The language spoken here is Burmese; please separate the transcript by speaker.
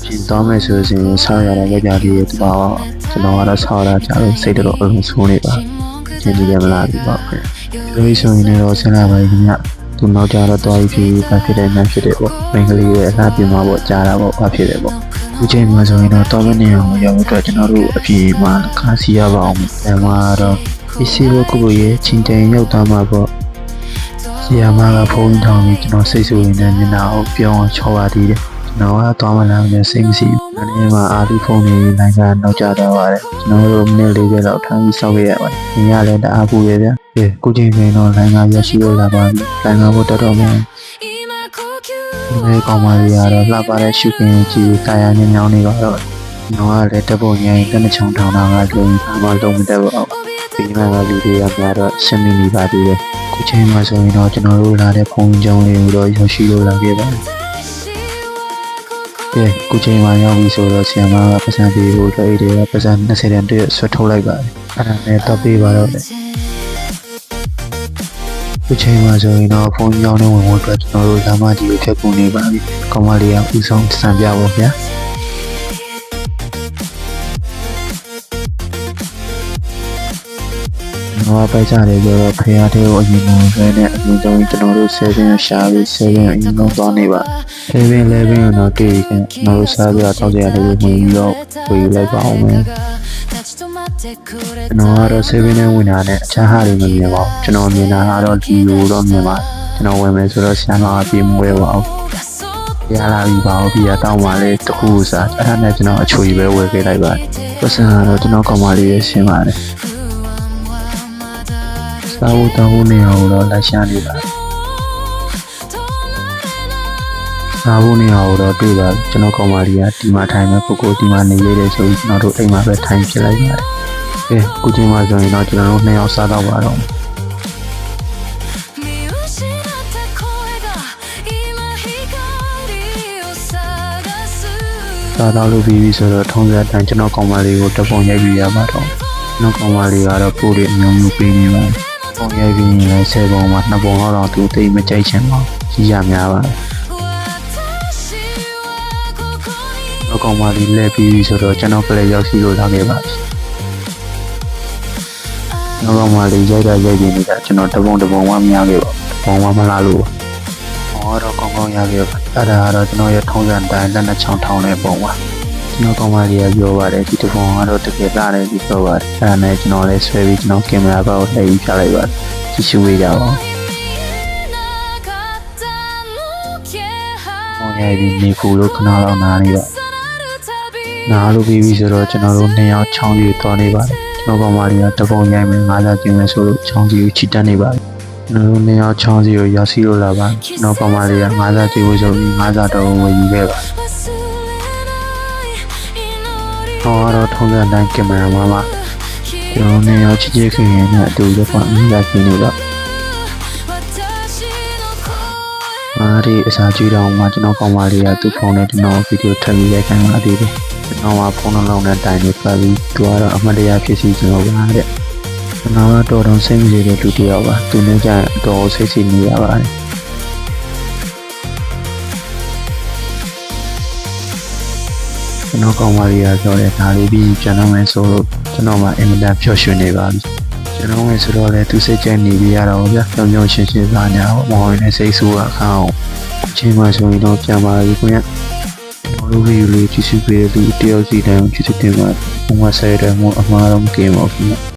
Speaker 1: ပြင်သွားမယ်ဆိုရင်ဆောက်ရတာကြကြလေးတော့ကျွန်တော်ကတော့ဆောက်ရကြလို့စိတ်တော့အလုံးဆိုးနေပါချင်းကြည့်ရမလားဒီပေါ့ခင်ဗျဒီဆိုရင်တော့ဆင်းလာပါပြီခင်ဗျသူနောက်ကြတော့တော်ပြီဖြစ်ဖြစ်တဲ့နိုင်ဖြစ်တယ်ပေါ့မင်္ဂလေးရဲ့အလားပြင်မှာပေါ့ကြားတာပေါ့ဘာဖြစ်တယ်ပေါ့ဒီချိန်မှာဆိုရင်တော့တော်မနေအောင်ရောက်တော့ကျွန်တော်တို့အပြေမှာခါစီရပါအောင်အဲမှာတော့ပစ္စည်းဘကုလိုရဲ့ချင်းတန်ရောက်သွားမှာပေါ့ဆီယာမကဖုန်းထောင်ပြီးကျွန်တော်စိတ်ဆူနေတဲ့မျက်နှာကိုပြောင်းအောင်ချောပါသေးတယ်ကျွန်တော်ကတော့မလာနဲ့စိတ်မရှိဘူး။အဲဒီမှာအာလီဖုန်းလေးလိုင်းကနောက်ကျတော့ပါတယ်။ကျွန်တော်တို့မိနစ်40လောက်ထိုင်ပြီးစောင့်ခဲ့ရပါတယ်။ညလည်းတအားပူရဗျာ။ကဲကိုချင်းချင်းတော့လိုင်းကရရှိလို့လာပါပြီ။လိုင်းကဘတော်မယ်။ဒီကောင်မလေးကတော့လှပတဲ့ရှုခင်းကြီးကာယညညောင်းနေတော့ကျွန်တော်ကလည်းတပုံညင်တနချောင်းထောင်တာကလုံးမလုံးမတက်ဘူး။ဒီမှာကလူတွေကများတော့ရှင်းနေပါသေးတယ်။ကိုချင်းမှာဆိုရင်တော့ကျွန်တော်တို့လာတဲ့ဖုန်းကြောင်းလေးကိုတော့ရရှိလို့လာခဲ့ပါတယ်။ကိုချိန်မှာရောက်ပြီဆိုတော့ဆီယမကပတ်စံပေးဖို့တော့အဲ့ဒီကပတ်စံ20တန်တည်းဆွတ်ထုတ်လိုက်ပါတယ်အဲ့ဒါနဲ့တော့ပေးပါတော့တယ်ကိုချိန်မှာဆိုရင်တော့ဖုန်းကြောင်းနဲ့ဝင်ဖို့အတွက်ကျွန်တော်တို့လာမကြီးကိုဖြတ်ကူနေပါပြီကောင်မလေးကဥဆောင်စံပြပါဗျာတော့ပိုက်ကြတယ်ဆိုတော့ဖရာတဲ့ကိုအရင်ကဆွဲနဲ့အရင်ဆုံးကျွန်တော်တို့7ရှာပြီး7အရင်ဆုံးသွားနေပါ7 11တော့တွေ့ရင်ကျွန်တော်တို့စားပြတောက်ကြရတယ်ဝင်ပြီးတော့ဝေးလိုက်ပါအောင်မယ်ကျွန်တော်ကတော့7နဲ့ဝင်တာနဲ့အခြားဟာတွေမမြင်ပါဘူးကျွန်တော်မြင်တာကတော့ဒီလိုတော့မြင်ပါကျွန်တော်ဝင်မယ်ဆိုတော့ဆရာတော်အပြေမွဲပါဘူးရလာပြီပါဦးပြတောင်းပါလေတခုစားအဲ့ဒါနဲ့ကျွန်တော်အချွေပဲဝယ်ခဲ့လိုက်ပါတယ်ပတ်စံကတော့ကျွန်တော်ကောင်မလေးရဲ့ရှင်းပါတယ်စာဝတ်တောင်းနေအောင်တော့လိုက်ရှာနေပါစာဝတ်နေအောင်တော့တွေ့ပါကျွန်တော်ကောင်မလေးကဒီမှာထိုင်နေပုဂ္ဂိုလ်ဒီမှာနေရတဲ့ဆိုပြီးကျွန်တော်တို့အိမ်မှာပဲထိုင်ဖြစ်လိုက်ပါတယ်ကဲခုချိန်မှာဆိုရင်တော့ကျွန်တော်တို့2ယောက်စားတော့ပါတော့စားတော့လို့ပြီးပြီဆိုတော့ထုံးစံတိုင်းကျွန်တော်ကောင်မလေးကိုတပုံရိုက်ပြီးရပါတော့ကျွန်တော်ကောင်မလေးကတော့ပို့ရအမျိုးမျိုးပေးနေပါတယ်ပုံရိုက်ပြီးရင်လည်း10ပုံမှာ2ပုံတော့သူတိတ်မကြိုက်ချင်ပါဘူးကြီးရများပါတယ်အကောင်မလေးလက်ပြီးဆိုတော့ကျွန်တော်ကလေးရောက်ရှိလို့လာခဲ့ပါပြီအကောင်မလေးရိုက်ပြီးနေတာကျွန်တော်တပုံမှမရခဲ့ပါဘူးပုံမှမလာလို့တော့ကောင်းကောင်းရခဲ့ပါအဲ့ဒါကတော့ကျွန်တော်ရဲ့ထုံးစံတိုင်းလက်နဲ့ချောင်းထောင်းတဲ့ပုံပါကျွန်တော်ကောင်မလေးကပြောပါတယ်ဒီတစ်ပုံကတော့တကယ်လာတယ်ဒီပြောပါတယ်အဲ့ဒါနဲ့ကျွန်တော်လည်းဆွဲပြီးကျွန်တော်ကင်မရာဘောက်လှည့်ပြီးပြလိုက်ပါတယ်ကြည့်ရှုပေးကြပါဦးဟောရိုက်ပြီးနေဖူလို့ခဏလောက်နားနေပါနားလို့ပြီးပြီဆိုတော့ကျွန်တော်တို့2ယောက်ချောင်းကြီးသွားနေပါတယ်ကျွန်တော်ကောင်မလေးကတပုံရိုက်မယ်90ကျင်းမယ်ဆိုလို့ချောင်းကြီးကိုချီတက်နေပါတယ်ကျွန်တော်တို့2ယောက်ချောင်းစီကိုရောက်စီလို့လာပါကျွန်တော်ကောင်မလေးက90ကျဝဆိုပြီး90တော့ဝယ်ယူခဲ့ပါဟောတော့ထုံးစံတိုင်းကင်မရာမှာကျွန်တော်2ယောက်ချစ်ချစ်ခင်ခင်နဲ့အတူလက်ဖက်အမိလာกินနေတော့အားဒီအစာကြည့်တော့မှကျွန်တော်ကောင်မလေးကသူ့ဖုန်းနဲ့ကျွန်တော်ဗီဒီယိုထပ်ပြီးရိုက်ခိုင်းလာသေးတယ်ကျွန်တော်ကဖုန်းလုံးနဲ့တိုင်နေပတ်ပြီးသူကတော့အမှတ်တရဖြစ်စီကျွန်တော်ပါတဲ့ကျွန်တော်ကတော့တော်စိတ်မကြတဲ့လူတစ်ယောက်ပါသူနဲ့ကြတော့စိတ်စီနေရပါတယ်ကျွန်တော်ကောင်မလေးကပြောတယ်ဒါလေးပြီးကျွန်တော်မယ်ဆိုလို့ကျွန်တော်မှအင်မတန်ပျော်ရွှင်နေပါပြီကျွန်တော်မယ်ဆိုတော့လေသူစိတ်ကြိုက်နေပြရတော့ဗျာပြုံပြုံရှင်းရှင်းသားညာမဟုတ်ရင်စိတ်ဆိုးတာခအောင်အချိန်မှဆိုရင်တော့ပြန်ပါပြီခင်ဗျကျွန်တော်တို့ဗီဒီယိုလေးကြည့်စုပေးတဲ့လူတယောက်စီတိုင်းကိုကြည့်တင်ပါတယ်ဘုံမဆဲတယ်မို့အမှားတော့မကင်းပါဘူးခင်ဗျ